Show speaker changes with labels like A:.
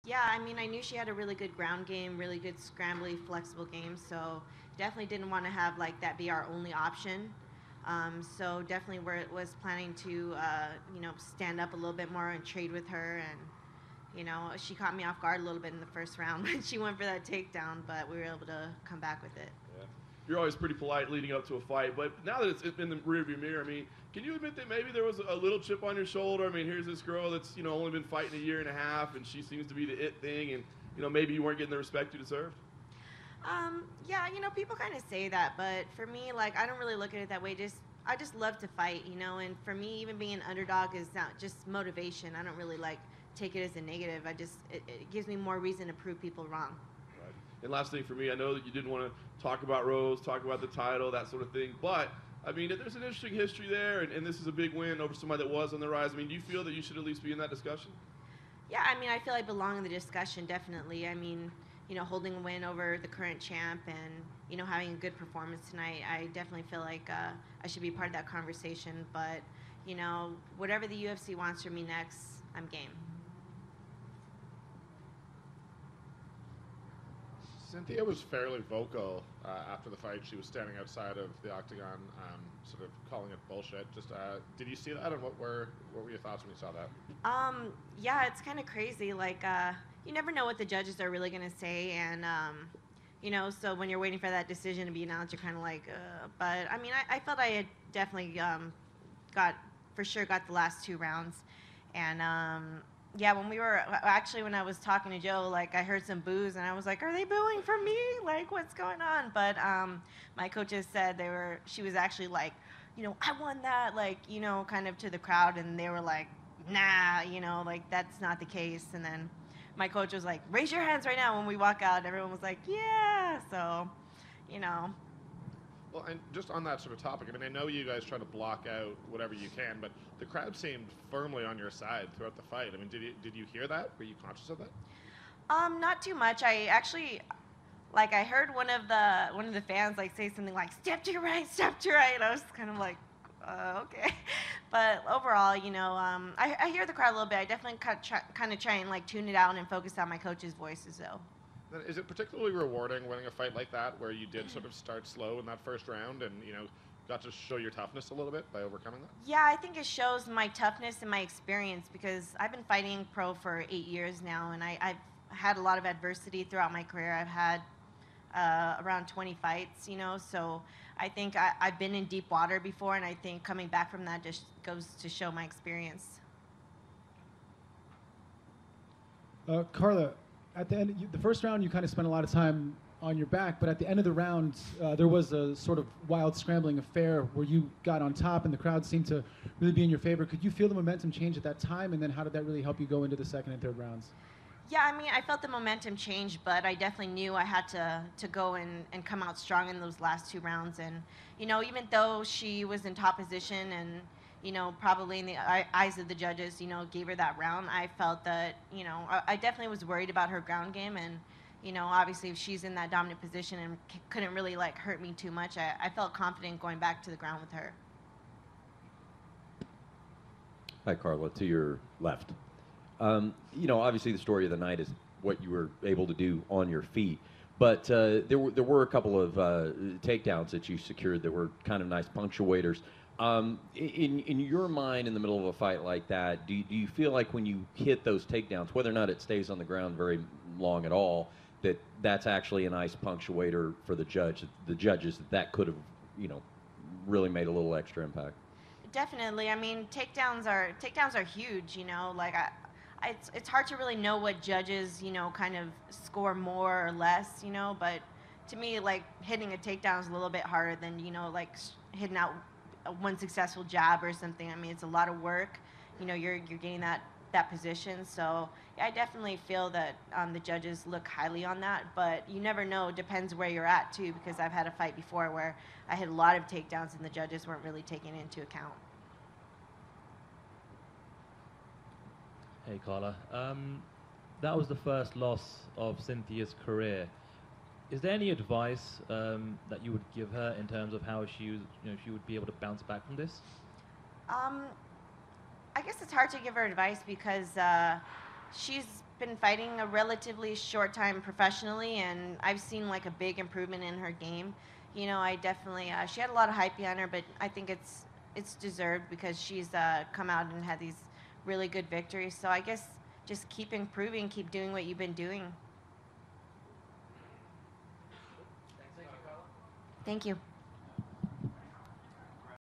A: Yeah, I mean, I knew she had a really good ground game, really good scrambly, flexible game. So definitely didn't want to have like that be our only option. So definitely was planning to, stand up a little bit more and trade with her. And she caught me off guard a little bit in the first round when she went for that takedown, but we were able to come back with it.
B: Yeah. You're always pretty polite leading up to a fight, but now that it's in the rearview mirror, I mean, can you admit that maybe there was a little chip on your shoulder? I mean, here's this girl that's only been fighting a year and a half, and she seems to be the it thing, and maybe you weren't getting the respect you deserved.
A: Yeah, people kind of say that, but for me, like, I don't really look at it that way. I just love to fight, and for me, even being an underdog is not just motivation. I don't really like take it as a negative. It gives me more reason to prove people wrong.
B: Right. And last thing for me, I know that you didn't want to talk about Rose, talk about the title, that sort of thing, but I mean, there's an interesting history there, and this is a big win over somebody that was on the rise. I mean, do you feel that you should at least be in that discussion?
A: Yeah, I mean, I feel I belong in the discussion, definitely. I mean, holding a win over the current champ and, having a good performance tonight, I definitely feel like I should be part of that conversation. But, whatever the UFC wants from me next, I'm game.
C: Cynthia was fairly vocal after the fight. She was standing outside of the octagon, sort of calling it bullshit. Just did you see that, and what were your thoughts when you saw that?
A: Yeah, it's kind of crazy. Like, you never know what the judges are really gonna say, and so when you're waiting for that decision to be announced, you're kind of like, but I mean, I felt I had definitely got the last 2 rounds, and yeah, when I was talking to Joe, like, I heard some boos, and I was like, are they booing for me? Like, what's going on? But my coaches said she was actually like, I won that, like, kind of to the crowd, and they were like, nah, like, that's not the case. And then my coach was like, raise your hands right now when we walk out. Everyone was like, yeah. So, you know.
C: Well, and just on that sort of topic, I mean, I know you guys try to block out whatever you can, but the crowd seemed firmly on your side throughout the fight. I mean, did you hear that? Were you conscious of that?
A: Not too much. I actually, like, I heard one of the fans like say something like "step to your right, step to your right." I was kind of like, okay. But overall, I hear the crowd a little bit. I definitely kind of try and like tune it out and focus on my coach's voices though.
C: Then is it particularly rewarding winning a fight like that, where you did sort of start slow in that first round and got to show your toughness a little bit by overcoming that?
A: Yeah, I think it shows my toughness and my experience because I've been fighting pro for 8 years now, and I've had a lot of adversity throughout my career. I've had around 20 fights, so I think I've been in deep water before, and I think coming back from that just goes to show my experience.
D: Carla, at the end, the first round, you kind of spent a lot of time on your back, but at the end of the round, there was a sort of wild scrambling affair where you got on top and the crowd seemed to really be in your favor. Could you feel the momentum change at that time, and then how did that really help you go into the second and third rounds?
A: Yeah, I mean, I felt the momentum change, but I definitely knew I had to go and come out strong in those last 2 rounds. And, even though she was in top position and, probably in the eyes of the judges, gave her that round, I felt that, I definitely was worried about her ground game. And, obviously if she's in that dominant position and couldn't really, like, hurt me too much, I felt confident going back to the ground with her.
E: Hi, Carla, to your left. Obviously the story of the night is what you were able to do on your feet, but there were a couple of takedowns that you secured that were kind of nice punctuators. In your mind, in the middle of a fight like that, do you feel like when you hit those takedowns, whether or not it stays on the ground very long at all, that's actually a nice punctuator for the judges that could have, really made a little extra impact?
A: Definitely. I mean, takedowns are huge. Like it's hard to really know what judges kind of score more or less. But to me, like, hitting a takedown is a little bit harder than like hitting out one successful jab or something. I mean, it's a lot of work. You're getting that position. So yeah, I definitely feel that the judges look highly on that, but you never know. It depends where you're at too, because I've had a fight before where I hit a lot of takedowns and the judges weren't really taking it into account.
F: Hey Carla, that was the first loss of Cynthia's career. Is there any advice that you would give her in terms of how she would be able to bounce back from this?
A: I guess it's hard to give her advice because she's been fighting a relatively short time professionally, and I've seen like a big improvement in her game. You know, I definitely she had a lot of hype behind her, but I think it's deserved because she's come out and had these really good victories. So I guess just keep improving, keep doing what you've been doing. Thank you.